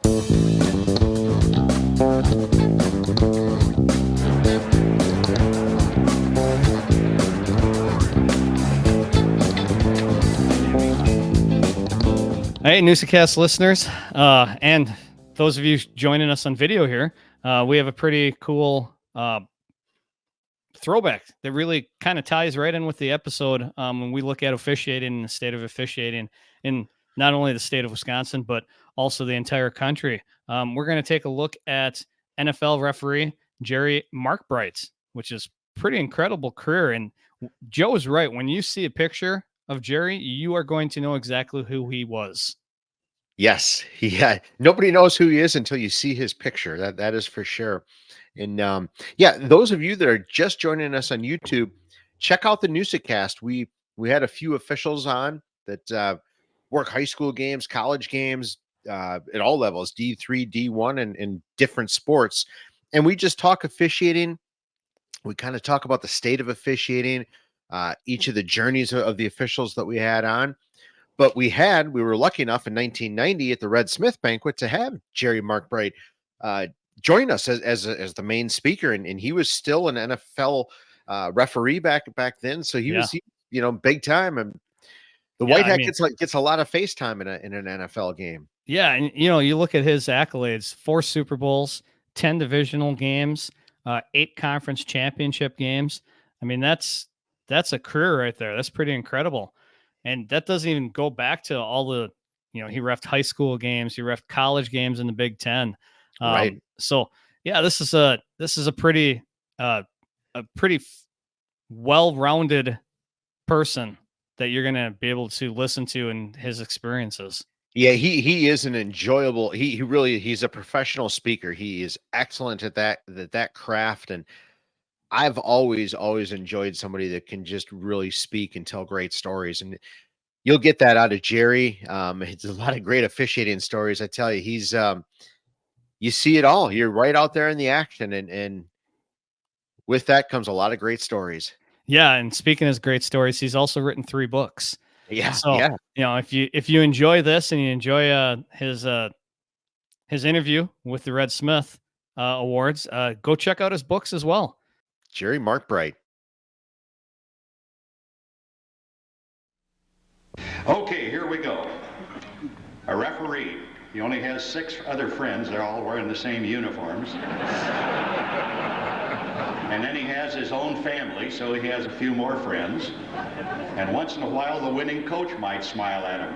Hey, Newsa-Cast listeners, and those of you joining us on video here, we have a pretty cool throwback that really kind of ties right in with the episode when we look at officiating and the state of officiating in not only the state of Wisconsin, but also the entire country. We're going to take a look at NFL referee Jerry Markbreit, which is pretty incredible career. And Joe is right. When you see a picture of Jerry, you are going to know exactly who he was. Yes, nobody knows who he is until you see his picture. That is for sure. And yeah, those of you that are just joining us on YouTube, check out the Newsa-Cast. We had a few officials on that work high school games, college games, at all levels, D3, D1, and different sports. And we just talk officiating. We kind of talk about the state of officiating, each of the journeys of the officials that we had on. But we were lucky enough in 1990 at the Red Smith Banquet to have Jerry Markbreit join us as the main speaker, and he was still an NFL referee back then. So he was, big time, and the white hat gets a lot of face time in an NFL game. Yeah, and you look at his accolades: 4 Super Bowls, 10 divisional games, 8 conference championship games. I mean, that's a career right there. That's pretty incredible. And that doesn't even go back to all the, he reffed high school games, he reffed college games in the Big Ten. Right. So yeah, this is a pretty well-rounded person that you're going to be able to listen to in his experiences. Yeah, he is an enjoyable. He's a professional speaker. He is excellent at that craft, and I've always enjoyed somebody that can just really speak and tell great stories, and you'll get that out of Jerry. It's a lot of great officiating stories. I tell you, he's you see it all. You're right out there in the action, and with that comes a lot of great stories. Yeah, and speaking of great stories, he's also written 3 books. Yeah, so yeah. If you enjoy this and you enjoy his interview with the Red Smith Awards, go check out his books as well. Jerry Markbreit. Okay, here we go. A referee. He only has 6 other friends. They're all wearing the same uniforms. And then he has his own family, so he has a few more friends. And once in a while, the winning coach might smile at him.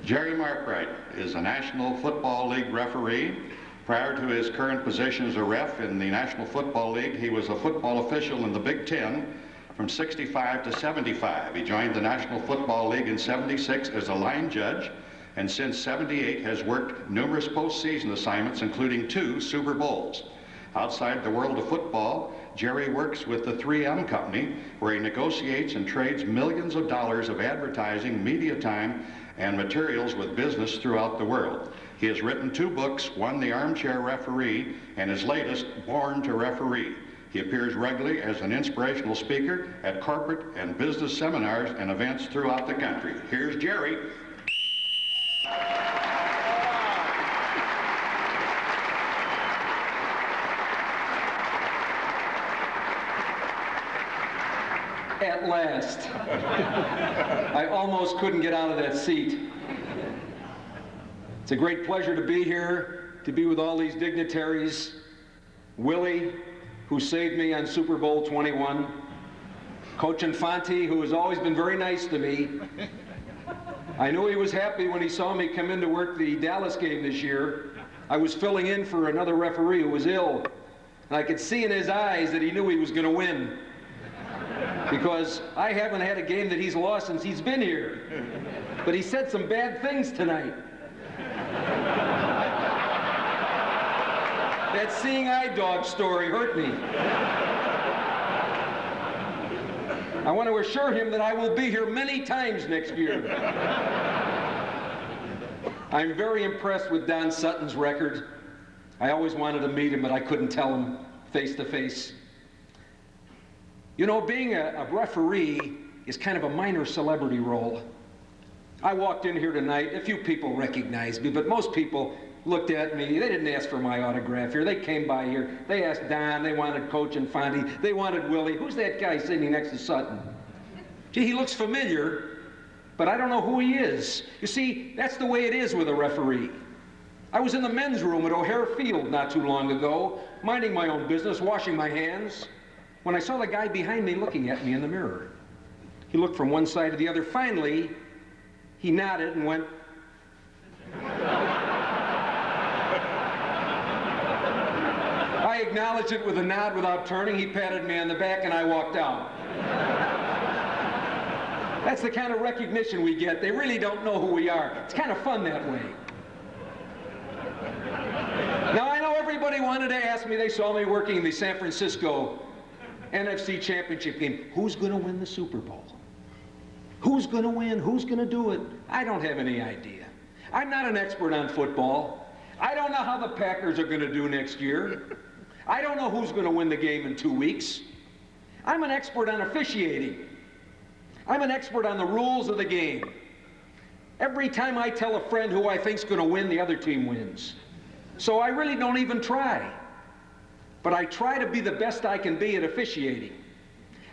Jerry Markbreit is a National Football League referee. Prior to his current position as a ref in the National Football League, he was a football official in the Big Ten from 65 to 75. He joined the National Football League in 76 as a line judge, and since 78 has worked numerous postseason assignments, including 2 Super Bowls. Outside the world of football, Jerry works with the 3M Company, where he negotiates and trades millions of dollars of advertising, media time, and materials with business throughout the world. He has written 2 books, one The Armchair Referee, and his latest, Born to Referee. He appears regularly as an inspirational speaker at corporate and business seminars and events throughout the country. Here's Jerry. At last. I almost couldn't get out of that seat. It's a great pleasure to be here, to be with all these dignitaries. Willie, who saved me on Super Bowl 21. Coach Infante, who has always been very nice to me. I knew he was happy when he saw me come in to work the Dallas game this year. I was filling in for another referee who was ill. And I could see in his eyes that he knew he was going to win. Because I haven't had a game that he's lost since he's been here. But he said some bad things tonight. That seeing eye dog story hurt me. I want to assure him that I will be here many times next year. I'm very impressed with Don Sutton's record. I always wanted to meet him, but I couldn't tell him face to face. You know, being a referee is kind of a minor celebrity role. I walked in here tonight, a few people recognized me, but most people looked at me. They didn't ask for my autograph here. They came by here. They asked Don. They wanted Coach and Fonte. They wanted Willie. Who's that guy sitting next to Sutton? Gee, he looks familiar, but I don't know who he is. You see, that's the way it is with a referee. I was in the men's room at O'Hare Field not too long ago, minding my own business, washing my hands, when I saw the guy behind me looking at me in the mirror. He looked from one side to the other. Finally, he nodded and went, I acknowledged it with a nod without turning. He patted me on the back and I walked out. That's the kind of recognition we get. They really don't know who we are. It's kind of fun that way. Now, I know everybody wanted to ask me, they saw me working in the San Francisco NFC Championship game. Who's going to win the Super Bowl? Who's going to win? Who's going to do it? I don't have any idea. I'm not an expert on football. I don't know how the Packers are going to do next year. I don't know who's going to win the game in 2 weeks. I'm an expert on officiating. I'm an expert on the rules of the game. Every time I tell a friend who I think's going to win, the other team wins. So I really don't even try. But I try to be the best I can be at officiating.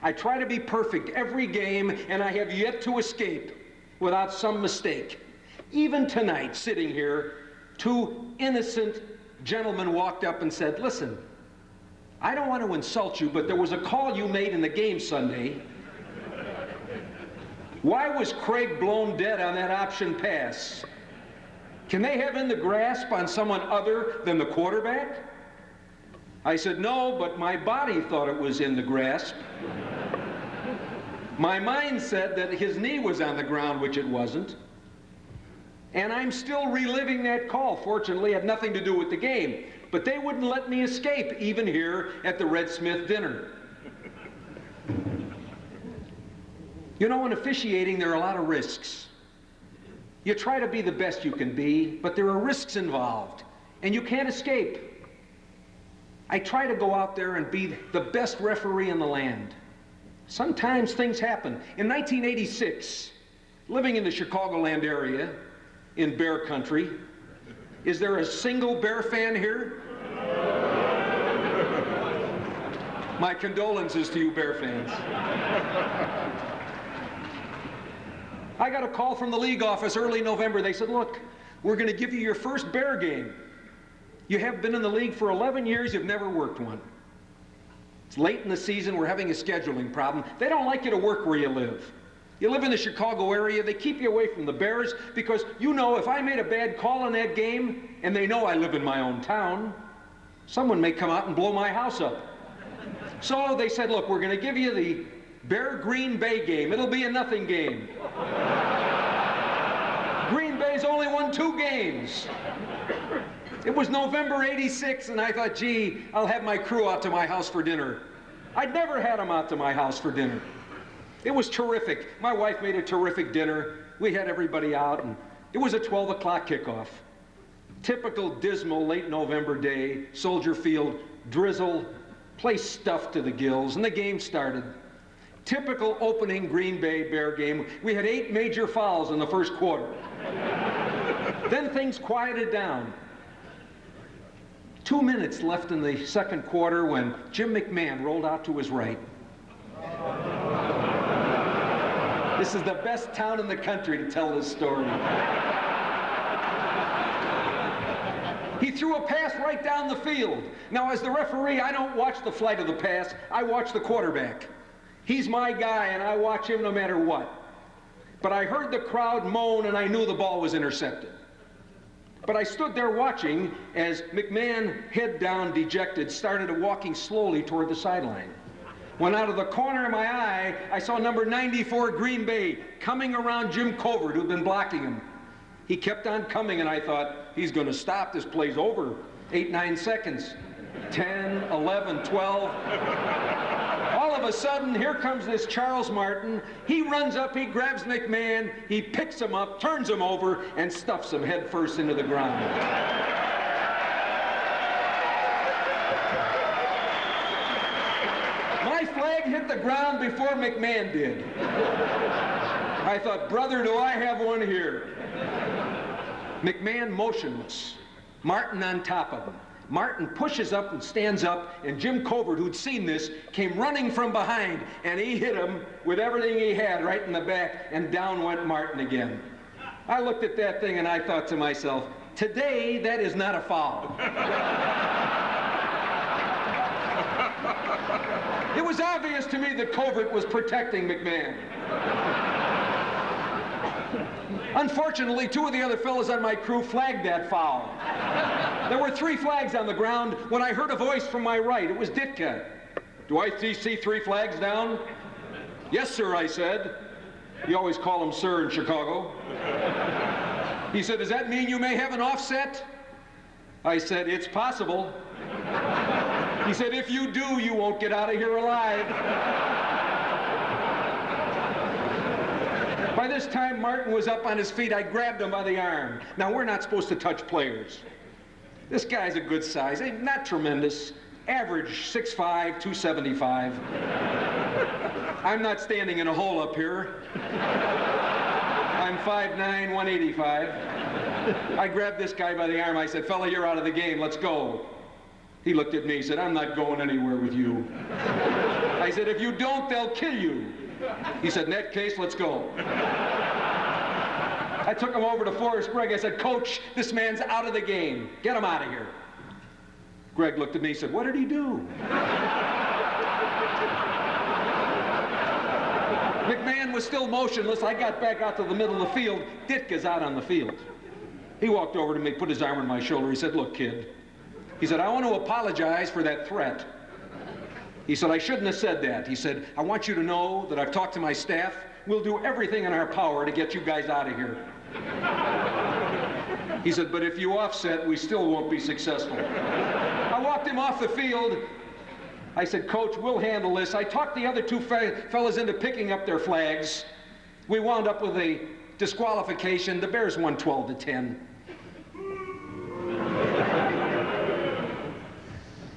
I try to be perfect every game, and I have yet to escape without some mistake. Even tonight, sitting here, 2 innocent gentlemen walked up and said, listen, I don't want to insult you, but there was a call you made in the game Sunday. Why was Craig blown dead on that option pass? Can they have in the grasp on someone other than the quarterback? I said, no, but my body thought it was in the grasp. My mind said that his knee was on the ground, which it wasn't. And I'm still reliving that call. Fortunately, it had nothing to do with the game. But they wouldn't let me escape, even here at the Red Smith dinner. You know, in officiating, there are a lot of risks. You try to be the best you can be, but there are risks involved, and you can't escape. I try to go out there and be the best referee in the land. Sometimes things happen. In 1986, living in the Chicagoland area, in Bear Country, is there a single Bear fan here? My condolences to you Bear fans. I got a call from the league office early November. They said, look, we're going to give you your first Bear game. You have been in the league for 11 years, you've never worked one. It's late in the season, we're having a scheduling problem. They don't like you to work where you live. You live in the Chicago area, they keep you away from the Bears because, you know, if I made a bad call in that game, and they know I live in my own town, someone may come out and blow my house up. So they said, look, we're going to give you the Bear Green Bay game. It'll be a nothing game. Green Bay's only won 2 games. It was November '86, and I thought, gee, I'll have my crew out to my house for dinner. I'd never had them out to my house for dinner. It was terrific. My wife made a terrific dinner. We had everybody out, and it was a 12 o'clock kickoff. Typical dismal late November day, Soldier Field, drizzle, place stuffed to the gills, and the game started. Typical opening Green Bay Bear game. We had 8 major fouls in the first quarter. Then things quieted down. 2 minutes left in the second quarter when Jim McMahon rolled out to his right. This is the best town in the country to tell this story. He threw a pass right down the field. Now, as the referee, I don't watch the flight of the pass. I watch the quarterback. He's my guy, and I watch him no matter what. But I heard the crowd moan, and I knew the ball was intercepted. But I stood there watching as McMahon, head down, dejected, started walking slowly toward the sideline. When out of the corner of my eye, I saw number 94 Green Bay coming around Jim Covert, who'd been blocking him. He kept on coming, and I thought, he's going to stop. This play's over. 8, 9 seconds. 10, 11, 12. All of a sudden, here comes this Charles Martin. He runs up, he grabs McMahon, he picks him up, turns him over, and stuffs him head first into the ground. My flag hit the ground before McMahon did. I thought, brother, do I have one here? McMahon motionless, Martin on top of him. Martin pushes up and stands up, and Jim Covert, who'd seen this, came running from behind, and he hit him with everything he had right in the back, and down went Martin again. I looked at that thing and I thought to myself, today that is not a foul. It was obvious to me that Covert was protecting McMahon. Unfortunately, two of the other fellas on my crew flagged that foul. There were 3 flags on the ground when I heard a voice from my right. It was Ditka. Do I see 3 flags down? Yes, sir, I said. You always call him sir in Chicago. He said, does that mean you may have an offset? I said, it's possible. He said, if you do, you won't get out of here alive. By this time, Martin was up on his feet. I grabbed him by the arm. Now, we're not supposed to touch players. This guy's a good size, not tremendous. Average 6'5", 275. I'm not standing in a hole up here. I'm 5'9", 185. I grabbed this guy by the arm. I said, fella, you're out of the game. Let's go. He looked at me. He said, I'm not going anywhere with you. I said, if you don't, they'll kill you. He said, in that case, let's go. I took him over to Forrest Gregg. I said, Coach, this man's out of the game. Get him out of here. Greg looked at me and said, what did he do? McMahon was still motionless. I got back out to the middle of the field. Ditka's out on the field. He walked over to me, put his arm on my shoulder. He said, look, kid. He said, I want to apologize for that threat. He said, I shouldn't have said that. He said, I want you to know that I've talked to my staff. We'll do everything in our power to get you guys out of here. He said, but if you offset, we still won't be successful. I walked him off the field. I said, Coach, we'll handle this. I talked the other 2 fellas into picking up their flags. We wound up with a disqualification. The Bears won 12-10.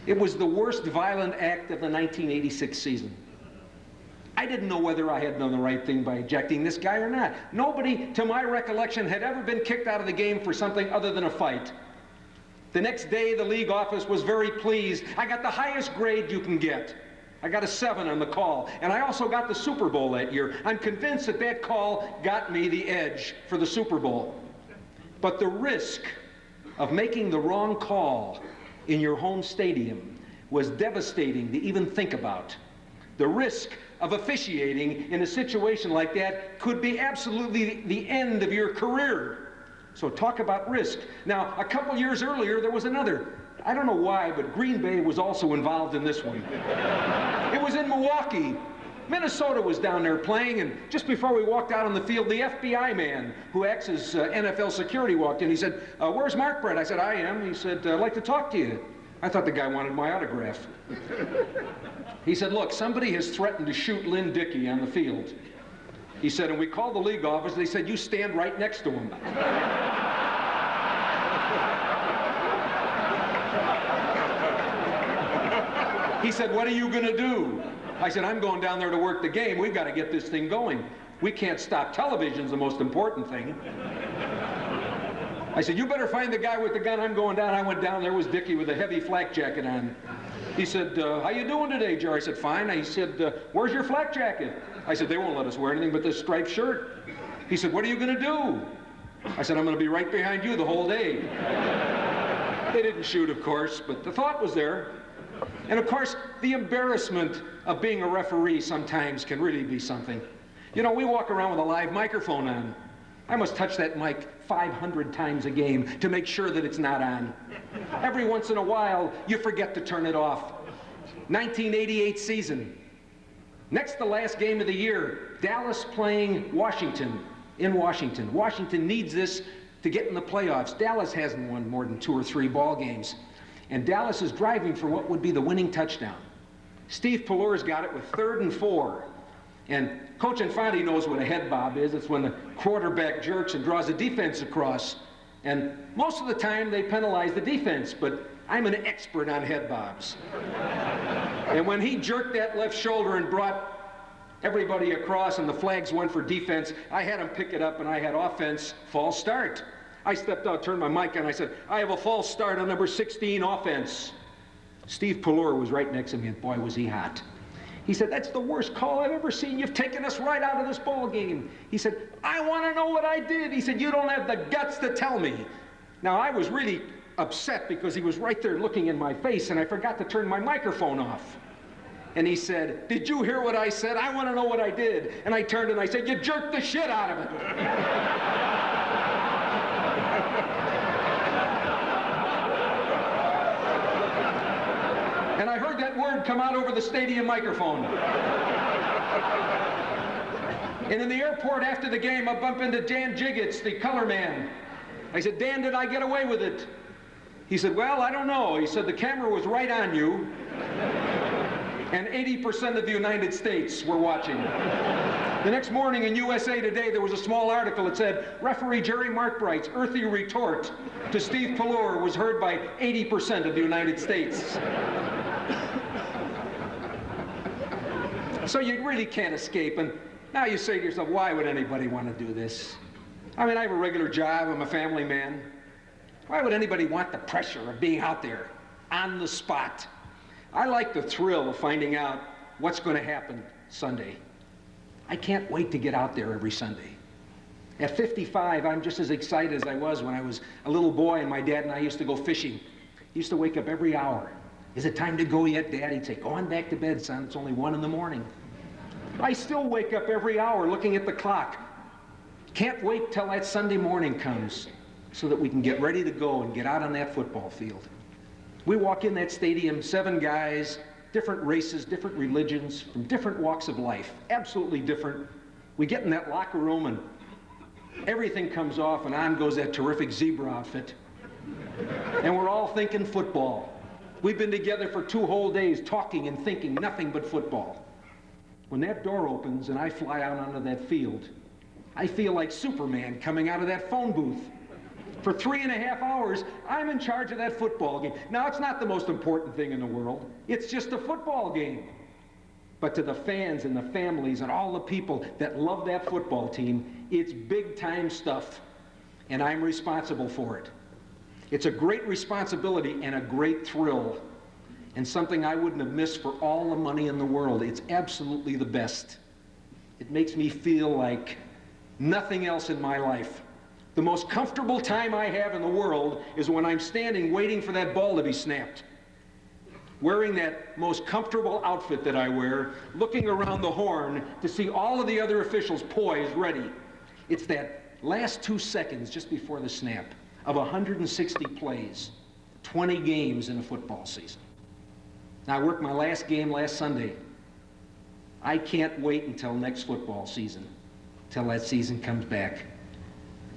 It was the worst violent act of the 1986 season. I didn't know whether I had done the right thing by ejecting this guy or not. Nobody, to my recollection, had ever been kicked out of the game for something other than a fight. The next day, the league office was very pleased. I got the highest grade you can get. I got a 7 on the call, and I also got the Super Bowl that year. I'm convinced that that call got me the edge for the Super Bowl. But the risk of making the wrong call in your home stadium was devastating to even think about. The risk of officiating in a situation like that could be absolutely the end of your career. So talk about risk. Now, a couple years earlier, there was another. I don't know why, but Green Bay was also involved in this one. It was in Milwaukee. Minnesota was down there playing, and just before we walked out on the field, the FBI man who acts as NFL security walked in. He said, where's Markbreit? I said, I am. He said, I'd like to talk to you. I thought the guy wanted my autograph. He said, look, somebody has threatened to shoot Lynn Dickey on the field. He said, and we called the league office. They said, you stand right next to him. He said, what are you going to do? I said, I'm going down there to work the game. We've got to get this thing going. We can't stop. Television's the most important thing. I said, you better find the guy with the gun. I'm going down. I went down. There was Dickey with a heavy flak jacket on. He said, how you doing today, Jerry? I said, fine. He said, where's your flak jacket? I said, they won't let us wear anything but this striped shirt. He said, what are you going to do? I said, I'm going to be right behind you the whole day. They didn't shoot, of course, but the thought was there. And of course, the embarrassment of being a referee sometimes can really be something. You know, we walk around with a live microphone on. I must touch that mic 500 times a game to make sure that it's not on. Every once in a while, you forget to turn it off. 1988 season. Next to last game of the year, Dallas playing Washington in Washington. Washington needs this to get in the playoffs. Dallas hasn't won more than 2 or 3 ball games. And Dallas is driving for what would be the winning touchdown. Steve Pelur's got it with 3rd and 4. And Coach Infante knows what a head bob is. It's when the quarterback jerks and draws the defense across. And most of the time they penalize the defense, but I'm an expert on head bobs. And when he jerked that left shoulder and brought everybody across, and the flags went for defense. I had him pick it up, and I had offense, false start. I stepped out, turned my mic on, I said, I have a false start on number 16, offense. Steve Pallure was right next to me, and boy, was he hot. He said, that's the worst call I've ever seen. You've taken us right out of this ball game. He said, I want to know what I did. He said, you don't have the guts to tell me. Now, I was really upset because he was right there looking in my face, and I forgot to turn my microphone off. And he said, did you hear what I said? I want to know what I did. And I turned and I said, you jerked the shit out of it. And I heard that word come out over the stadium microphone. And in the airport after the game, I bump into Dan Jiggets, the color man. I said, Dan, did I get away with it? He said, well, I don't know. He said, the camera was right on you. And 80% of the United States were watching. The next morning in USA Today, there was a small article that said, referee Jerry Markbreit's earthy retort to Steve Pallure was heard by 80% of the United States. So you really can't escape. And now you say to yourself, why would anybody want to do this? I mean, I have a regular job. I'm a family man. Why would anybody want the pressure of being out there on the spot? I like the thrill of finding out what's going to happen Sunday. I can't wait to get out there every Sunday. At 55, I'm just as excited as I was when I was a little boy and my dad and I used to go fishing. He used to wake up every hour. Is it time to go yet, Dad? He'd say, go on back to bed, son. It's only 1 in the morning. I still wake up every hour looking at the clock. Can't wait till that Sunday morning comes so that we can get ready to go and get out on that football field. We walk in that stadium, 7 guys, different races, different religions, from different walks of life, absolutely different. We get in that locker room and everything comes off and on goes that terrific zebra outfit. And we're all thinking football. We've been together for 2 whole days talking and thinking nothing but football. When that door opens and I fly out onto that field, I feel like Superman coming out of that phone booth. For 3.5 hours, I'm in charge of that football game. Now, it's not the most important thing in the world. It's just a football game. But to the fans and the families and all the people that love that football team, it's big-time stuff, and I'm responsible for it. It's a great responsibility and a great thrill, and something I wouldn't have missed for all the money in the world. It's absolutely the best. It makes me feel like nothing else in my life. The most comfortable time I have in the world is when I'm standing waiting for that ball to be snapped. Wearing that most comfortable outfit that I wear, looking around the horn to see all of the other officials poised, ready. It's that last 2 seconds just before the snap of 160 plays, 20 games in a football season. Now, I worked my last game last Sunday. I can't wait until next football season, till that season comes back.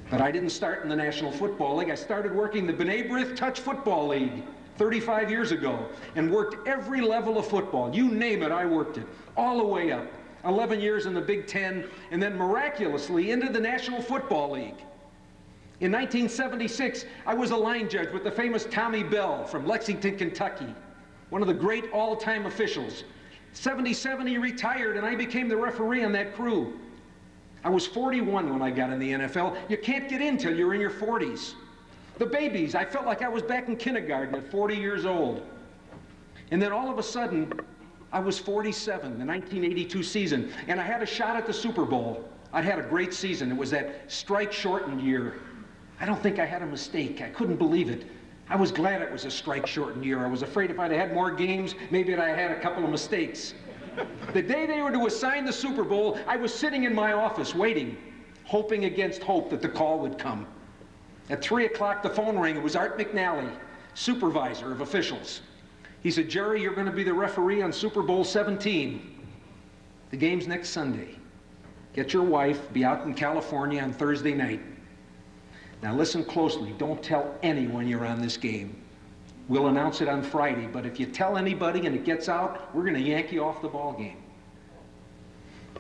But I didn't start in the National Football League. I started working the B'nai B'rith Touch Football League 35 years ago and worked every level of football. You name it, I worked it, all the way up. 11 years in the Big Ten, and then miraculously into the National Football League. In 1976, I was a line judge with the famous Tommy Bell from Lexington, Kentucky, one of the great all-time officials. 77, he retired, and I became the referee on that crew. I was 41 when I got in the NFL. You can't get in till you're in your 40s. The babies, I felt like I was back in kindergarten at 40 years old. And then all of a sudden, I was 47, the 1982 season, and I had a shot at the Super Bowl. I'd had a great season. It was that strike-shortened year. I don't think I had a mistake. I couldn't believe it. I was glad it was a strike-shortened year. I was afraid if I'd had more games, maybe I'd had a couple of mistakes. The day they were to assign the Super Bowl, I was sitting in my office waiting, hoping against hope that the call would come. At 3 o'clock, the phone rang. It was Art McNally, supervisor of officials. He said, Jerry, you're going to be the referee on Super Bowl 17. The game's next Sunday. Get your wife, be out in California on Thursday night. Now listen closely. Don't tell anyone you're on this game. We'll announce it on Friday, but if you tell anybody and it gets out, we're going to yank you off the ball game.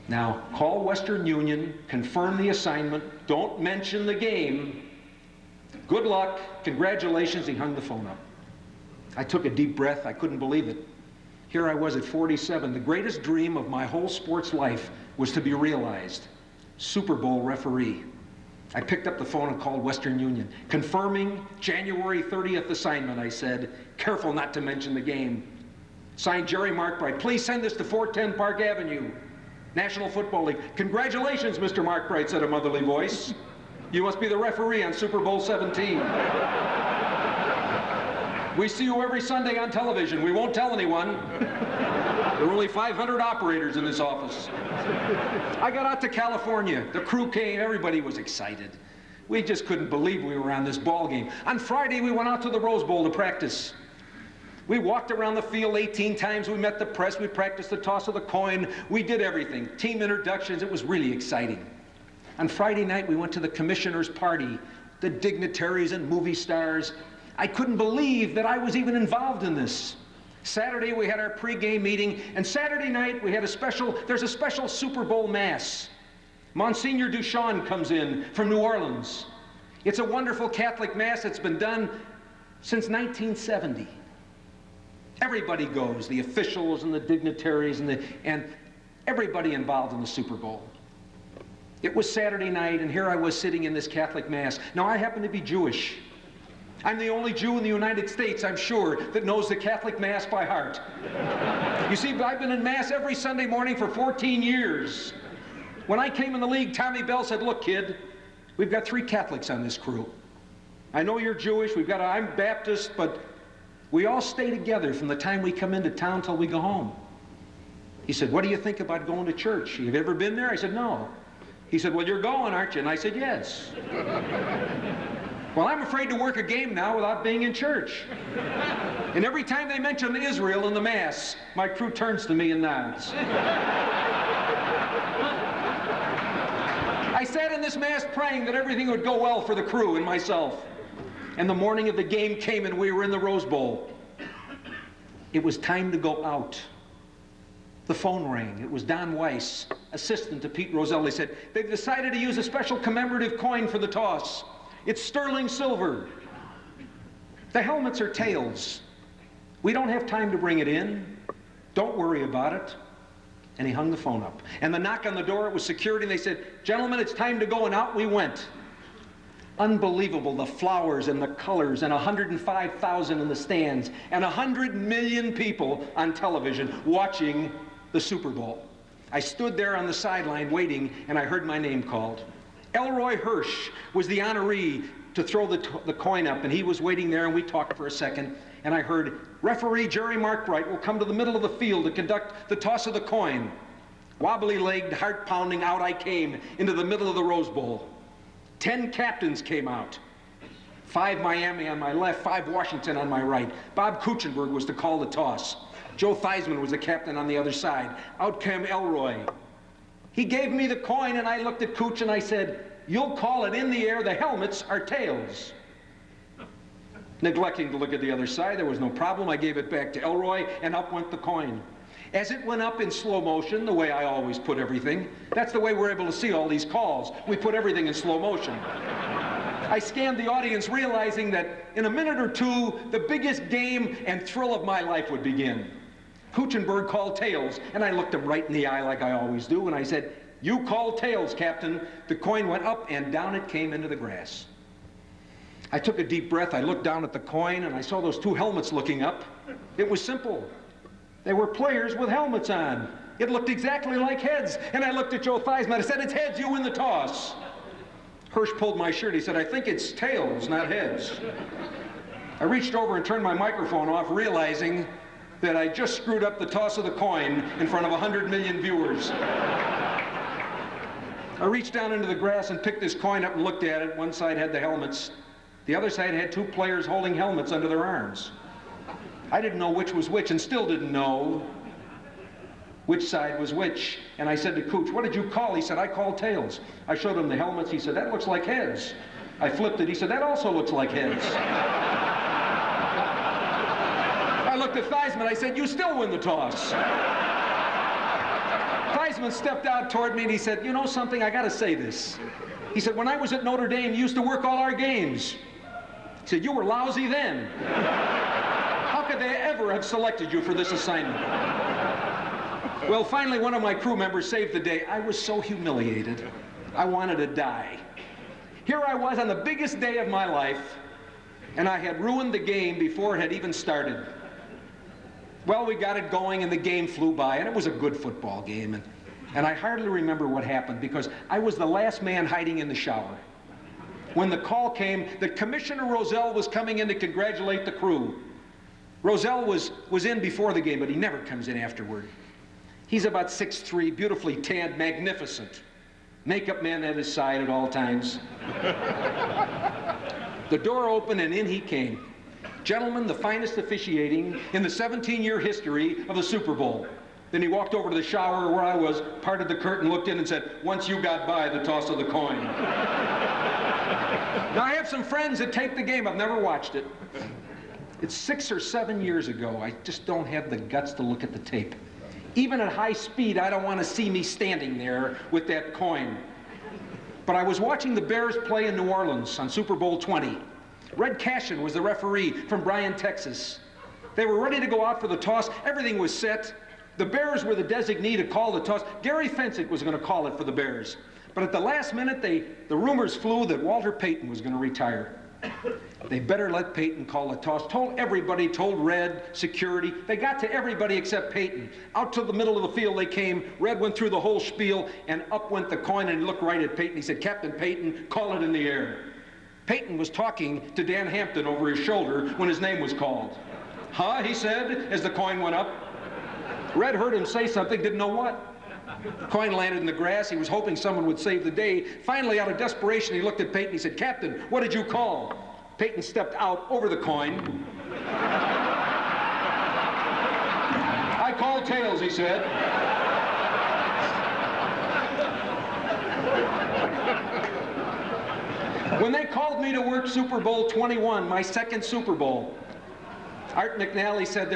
Now, call Western Union, confirm the assignment, don't mention the game. Good luck, congratulations. He hung the phone up. I took a deep breath. I couldn't believe it. Here I was at 47. The greatest dream of my whole sports life was to be realized. Super Bowl referee. I picked up the phone and called Western Union. Confirming January 30th assignment, I said. Careful not to mention the game. Signed, Jerry Markbreit. Please send this to 410 Park Avenue. National Football League. Congratulations, Mr. Markbreit, said a motherly voice. You must be the referee on Super Bowl 17. We see you every Sunday on television. We won't tell anyone. There are only 500 operators in this office. I got out to California. The crew came. Everybody was excited. We just couldn't believe we were on this ball game. On Friday, we went out to the Rose Bowl to practice. We walked around the field 18 times. We met the press. We practiced the toss of the coin. We did everything. Team introductions. It was really exciting. On Friday night, we went to the commissioner's party. The dignitaries and movie stars. I couldn't believe that I was even involved in this. Saturday, we had our pregame meeting, and Saturday night, there's a special Super Bowl Mass. Monsignor Duchamp comes in from New Orleans. It's a wonderful Catholic Mass that's been done since 1970. Everybody goes, the officials and the dignitaries and everybody involved in the Super Bowl. It was Saturday night, and here I was sitting in this Catholic Mass. Now, I happen to be Jewish. I'm the only Jew in the United States, I'm sure, that knows the Catholic Mass by heart. You see, I've been in Mass every Sunday morning for 14 years. When I came in the league, Tommy Bell said, look, kid, we've got 3 Catholics on this crew. I know you're Jewish, I'm Baptist, but we all stay together from the time we come into town till we go home. He said, what do you think about going to church? Have you ever been there? I said, no. He said, well, you're going, aren't you? And I said, yes. Well, I'm afraid to work a game now without being in church. And every time they mention Israel in the Mass, my crew turns to me and nods. I sat in this Mass praying that everything would go well for the crew and myself. And the morning of the game came and we were in the Rose Bowl. It was time to go out. The phone rang. It was Don Weiss, assistant to Pete Rozelle. He said, they've decided to use a special commemorative coin for the toss. It's sterling silver. The helmets are tails. We don't have time to bring it in. Don't worry about it. And he hung the phone up. And the knock on the door, it was security, and they said, gentlemen, it's time to go, and out we went. Unbelievable, the flowers and the colors, and 105,000 in the stands, and 100 million people on television watching the Super Bowl. I stood there on the sideline waiting, and I heard my name called. Elroy Hirsch was the honoree to throw the coin up, and he was waiting there, and we talked for a second, and I heard, referee Jerry Markbreit will come to the middle of the field to conduct the toss of the coin. Wobbly-legged, heart-pounding, out I came into the middle of the Rose Bowl. 10 captains came out. 5 Miami on my left, 5 Washington on my right. Bob Kuchenberg was to call the toss. Joe Theismann was the captain on the other side. Out came Elroy. He gave me the coin, and I looked at Cooch and I said, you'll call it in the air, the helmets are tails. Neglecting to look at the other side, there was no problem. I gave it back to Elroy, and up went the coin. As it went up in slow motion, the way I always put everything, that's the way we're able to see all these calls. We put everything in slow motion. I scanned the audience, realizing that in a minute or two, the biggest game and thrill of my life would begin. Kuchenberg called tails, and I looked him right in the eye like I always do, and I said, you call tails, Captain. The coin went up, and down it came into the grass. I took a deep breath. I looked down at the coin, and I saw those 2 helmets looking up. It was simple. They were players with helmets on. It looked exactly like heads, and I looked at Joe Theismann. I said, it's heads, you win the toss. Hirsch pulled my shirt. He said, I think it's tails, not heads. I reached over and turned my microphone off, realizing that I just screwed up the toss of the coin in front of 100 million viewers. I reached down into the grass and picked this coin up and looked at it. One side had the helmets. The other side had 2 players holding helmets under their arms. I didn't know which was which and still didn't know which side was which. And I said to Cooch, what did you call? He said, I called tails. I showed him the helmets. He said, that looks like heads. I flipped it. He said, that also looks like heads. I looked at Theismann. I said, you still win the toss. Theismann stepped out toward me and he said, you know something, I got to say this. He said, when I was at Notre Dame, you used to work all our games. He said, you were lousy then. How could they ever have selected you for this assignment? Well, finally, one of my crew members saved the day. I was so humiliated. I wanted to die. Here I was on the biggest day of my life, and I had ruined the game before it had even started. Well, we got it going, and the game flew by, and it was a good football game. And I hardly remember what happened because I was the last man hiding in the shower. When the call came that Commissioner Rozelle was coming in to congratulate the crew. Rozelle was in before the game, but he never comes in afterward. He's about 6'3", beautifully tanned, magnificent. Makeup man at his side at all times. The door opened and in he came. Gentlemen, the finest officiating in the 17-year history of the Super Bowl. Then he walked over to the shower where I was, parted the curtain, looked in and said, "Once you got by the toss of the coin." Now I have some friends that taped the game. I've never watched it. It's 6 or 7 years ago. I just don't have the guts to look at the tape. Even at high speed, I don't want to see me standing there with that coin. But I was watching the Bears play in New Orleans on Super Bowl 20. Red Cashin was the referee from Bryan, Texas. They were ready to go out for the toss. Everything was set. The Bears were the designee to call the toss. Gary Fensick was going to call it for the Bears. But at the last minute, the rumors flew that Walter Payton was going to retire. They better let Payton call the toss. Told everybody, told Red, security. They got to everybody except Payton. Out to the middle of the field they came. Red went through the whole spiel, and up went the coin, and he looked right at Payton. He said, "Captain Payton, call it in the air." Payton was talking to Dan Hampton over his shoulder when his name was called. "Huh?" he said as the coin went up. Red heard him say something, didn't know what. Coin landed in the grass. He was hoping someone would save the day. Finally, out of desperation, he looked at Payton. He said, "Captain, what did you call?" Payton stepped out over the coin. "I called tails," he said. When they called me to work Super Bowl 21, my second Super Bowl, Art McNally said,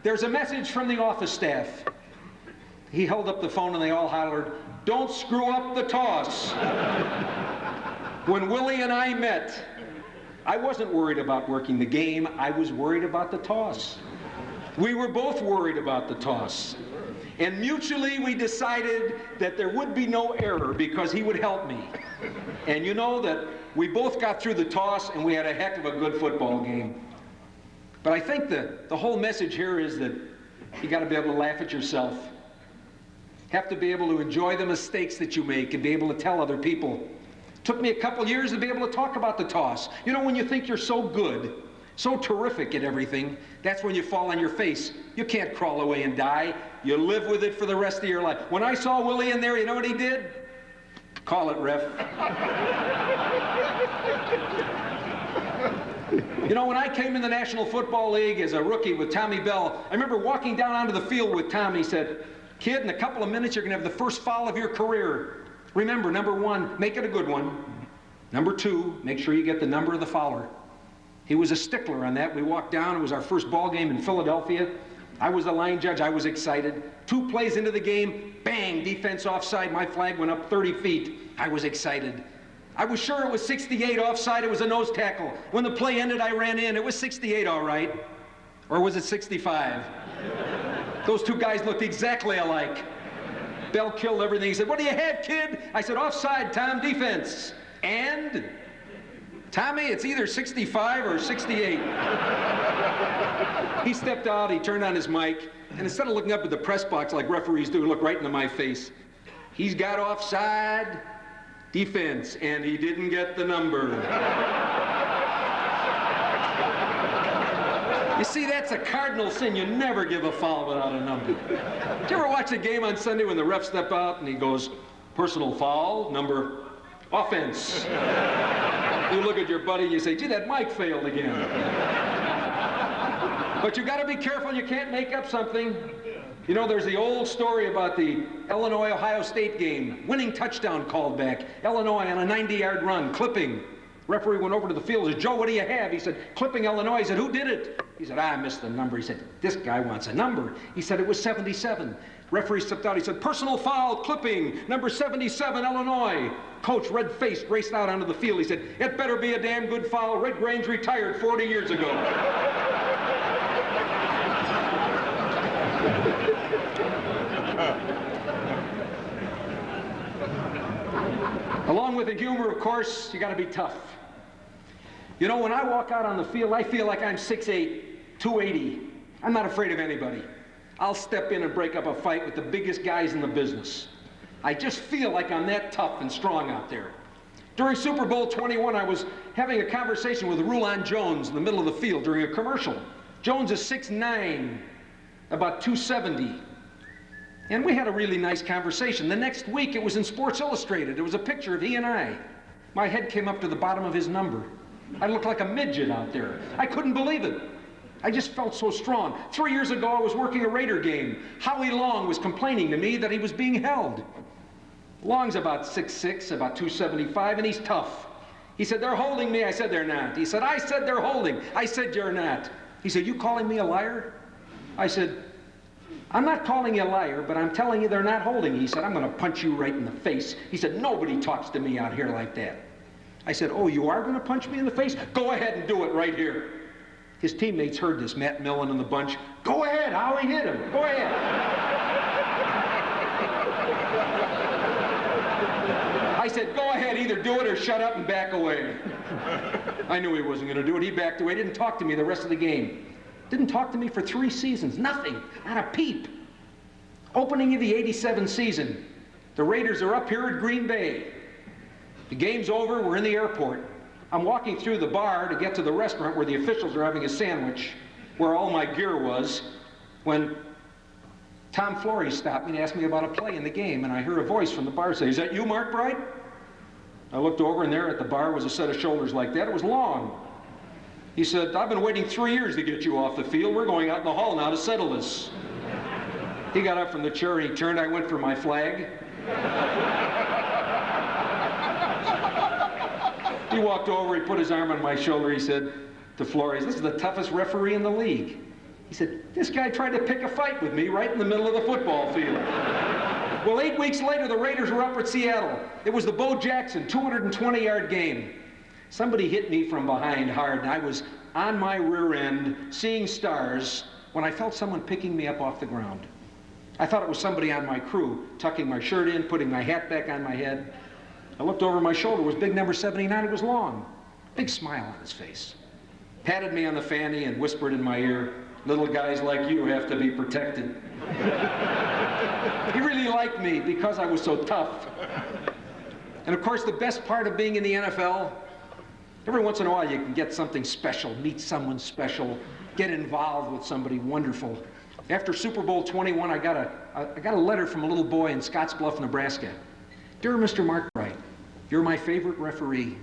there's a message from the office staff. He held up the phone and they all hollered, "Don't screw up the toss." When Willie and I met, I wasn't worried about working the game. I was worried about the toss. We were both worried about the toss. And mutually we decided that there would be no error because he would help me. And you know that we both got through the toss and we had a heck of a good football game. But I think the whole message here is that you got to be able to laugh at yourself. Have to be able to enjoy the mistakes that you make and be able to tell other people. Took me a couple years to be able to talk about the toss. You know, when you think you're so good, so terrific at everything, that's when you fall on your face. You can't crawl away and die. You live with it for the rest of your life. When I saw Willie in there, you know what he did? Call it, ref. You know, when I came in the National Football League as a rookie with Tommy Bell, I remember walking down onto the field with Tom. He said, "Kid, in a couple of minutes, you're going to have the first foul of your career. Remember, number one, make it a good one. Number two, make sure you get the number of the fouler." He was a stickler on that. We walked down. It was our first ball game in Philadelphia. I was the line judge. I was excited. 2 plays into the game, bang, defense offside. My flag went up 30 feet. I was excited. I was sure it was 68 offside. It was a nose tackle. When the play ended, I ran in. It was 68, all right. Or was it 65? Those two guys looked exactly alike. Bell killed everything. He said, "What do you have, kid?" I said, "Offside, Tom, defense." "And?" "Tommy, it's either 65 or 68. He stepped out, he turned on his mic, and instead of looking up at the press box like referees do, he looked right into my face. "He's got offside, defense, and he didn't get the number." You see, that's a cardinal sin. You never give a foul without a number. Did you ever watch a game on Sunday when the ref stepped out and he goes, "Personal foul, number, offense"? You look at your buddy and you say, "Gee, that mic failed again." But you got to be careful. You can't make up something. You know, there's the old story about the Illinois-Ohio State game. Winning touchdown called back. Illinois on a 90-yard run, clipping. Referee went over to the field and said, "Joe, what do you have?" He said, "Clipping Illinois." He said, "Who did it?" He said, "I missed the number." He said, "This guy wants a number." He said, "It was 77. Referee stepped out. He said, "Personal foul, clipping, number 77, Illinois." Coach, red-faced, raced out onto the field. He said, "It better be a damn good foul. Red Grange retired 40 years ago." Along with the humor, of course, you got to be tough. You know, when I walk out on the field, I feel like I'm 6'8", 280. I'm not afraid of anybody. I'll step in and break up a fight with the biggest guys in the business. I just feel like I'm that tough and strong out there. During Super Bowl 21, I was having a conversation with Rulon Jones in the middle of the field during a commercial. Jones is 6'9", about 270. And we had a really nice conversation. The next week, it was in Sports Illustrated. It was a picture of he and I. My head came up to the bottom of his number. I looked like a midget out there. I couldn't believe it. I just felt so strong. 3 years ago, I was working a Raider game. Howie Long was complaining to me that he was being held. Long's about 6'6", about 275, and he's tough. He said, "They're holding me." I said, "They're not." He said, "I said they're holding." I said, "You're not." He said, "You calling me a liar?" I said, "I'm not calling you a liar, but I'm telling you they're not holding you." He said, "I'm going to punch you right in the face." He said, "Nobody talks to me out here like that." I said, "Oh, you are going to punch me in the face? Go ahead and do it right here." His teammates heard this, Matt Millen and the bunch. "Go ahead, Howie, hit him. Go ahead." I said, "Go ahead, either do it or shut up and back away." I knew he wasn't going to do it. He backed away, didn't talk to me the rest of the game. Didn't talk to me for 3 seasons, nothing, not a peep. Opening of the '87 season, the Raiders are up here at Green Bay. The game's over, we're in the airport. I'm walking through the bar to get to the restaurant where the officials are having a sandwich, where all my gear was, when Tom Flory stopped me and asked me about a play in the game, and I heard a voice from the bar say, "Is that you, Markbreit?" I looked over, and there at the bar was a set of shoulders like that. It was Long. He said, "I've been waiting 3 years to get you off the field. We're going out in the hall now to settle this." He got up from the chair, he turned, I went for my flag. He walked over, he put his arm on my shoulder, he said to Flores, "This is the toughest referee in the league." He said, "This guy tried to pick a fight with me right in the middle of the football field." Well, 8 weeks later, the Raiders were up at Seattle. It was the Bo Jackson 220-yard game. Somebody hit me from behind hard, and I was on my rear end, seeing stars, when I felt someone picking me up off the ground. I thought it was somebody on my crew, tucking my shirt in, putting my hat back on my head. I looked over my shoulder. It was big number 79. It was Long. Big smile on his face. Patted me on the fanny and whispered in my ear, "Little guys like you have to be protected." He really liked me because I was so tough. And of course, the best part of being in the NFL, every once in a while you can get something special, meet someone special, get involved with somebody wonderful. After Super Bowl 21, I got a letter from a little boy in Scottsbluff, Nebraska. "Dear Mr. Markbreit, you're my favorite referee.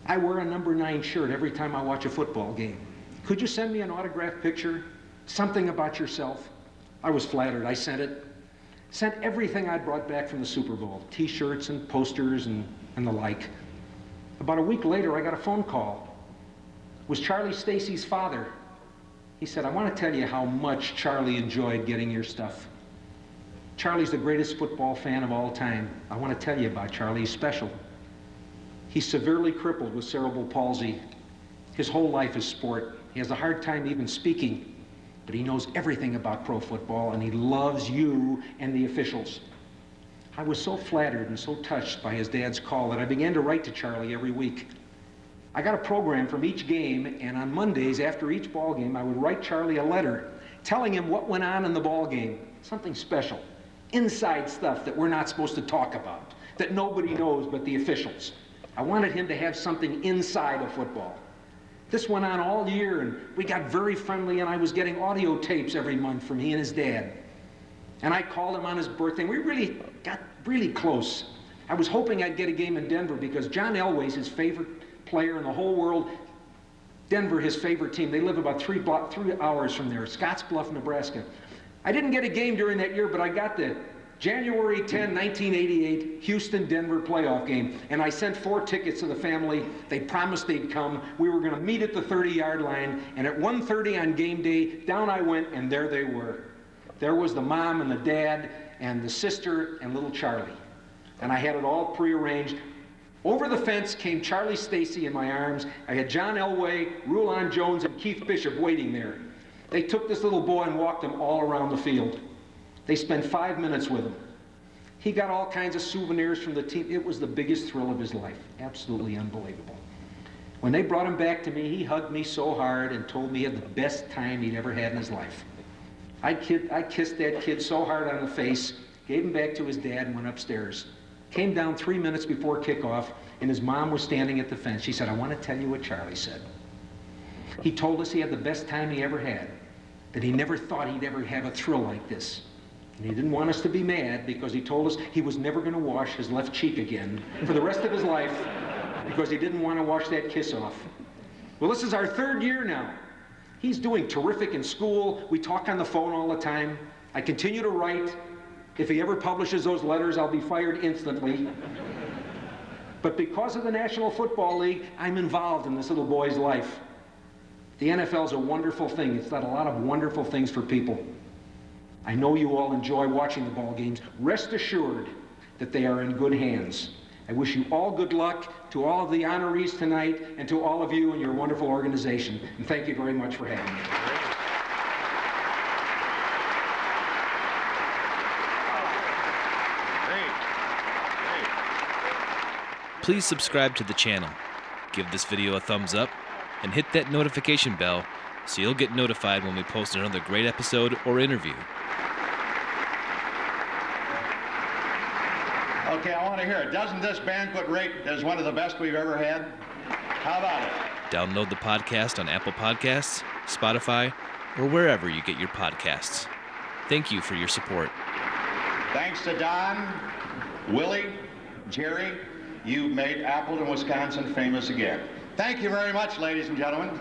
I wear a number 9 shirt every time I watch a football game. Could you send me an autographed picture? Something about yourself?" I was flattered. I sent it. Sent everything I'd brought back from the Super Bowl, T-shirts and posters and the like. About a week later, I got a phone call. It was Charlie Stacy's father. He said, "I want to tell you how much Charlie enjoyed getting your stuff. Charlie's the greatest football fan of all time. I want to tell you about Charlie. He's special. He's severely crippled with cerebral palsy. His whole life is sport. He has a hard time even speaking, but he knows everything about pro football, and he loves you and the officials." I was so flattered and so touched by his dad's call that I began to write to Charlie every week. I got a program from each game, and on Mondays after each ball game, I would write Charlie a letter telling him what went on in the ball game, something special, inside stuff that we're not supposed to talk about, that nobody knows but the officials. I wanted him to have something inside of football. This went on all year, and we got very friendly, and I was getting audio tapes every month from he and his dad. And I called him on his birthday, and we really got really close. I was hoping I'd get a game in Denver because John Elway's his favorite player in the whole world. Denver, his favorite team. They live about 3 hours from there, Scottsbluff, Nebraska. I didn't get a game during that year, but I got the January 10, 1988 Houston-Denver playoff game, and I sent 4 tickets to the family. They promised they'd come. We were going to meet at the 30-yard line, and at 1:30 on game day, down I went, and there they were. There was the mom and the dad and the sister and little Charlie, and I had it all prearranged. Over the fence came Charlie Stacy in my arms. I had John Elway, Rulon Jones, and Keith Bishop waiting there. They took this little boy and walked him all around the field. They spent 5 minutes with him. He got all kinds of souvenirs from the team. It was the biggest thrill of his life. Absolutely unbelievable. When they brought him back to me, he hugged me so hard and told me he had the best time he'd ever had in his life. I kissed that kid so hard on the face, gave him back to his dad, and went upstairs. Came down 3 minutes before kickoff, and his mom was standing at the fence. She said, "I want to tell you what Charlie said. He told us he had the best time he ever had, that he never thought he'd ever have a thrill like this. And he didn't want us to be mad because he told us he was never going to wash his left cheek again for the rest of his life because he didn't want to wash that kiss off." Well, this is our 3rd year now. He's doing terrific in school. We talk on the phone all the time. I continue to write. If he ever publishes those letters, I'll be fired instantly. But because of the National Football League, I'm involved in this little boy's life. The NFL is a wonderful thing. It's done a lot of wonderful things for people. I know you all enjoy watching the ball games. Rest assured that they are in good hands. I wish you all good luck, to all of the honorees tonight, and to all of you and your wonderful organization. And thank you very much for having me. Please subscribe to the channel, give this video a thumbs up, and hit that notification bell so you'll get notified when we post another great episode or interview. Okay, I want to hear it. Doesn't this banquet rate as one of the best we've ever had? How about it? Download the podcast on Apple Podcasts, Spotify, or wherever you get your podcasts. Thank you for your support. Thanks to Don, Willie, Jerry, you've made Appleton, Wisconsin famous again. Thank you very much, ladies and gentlemen.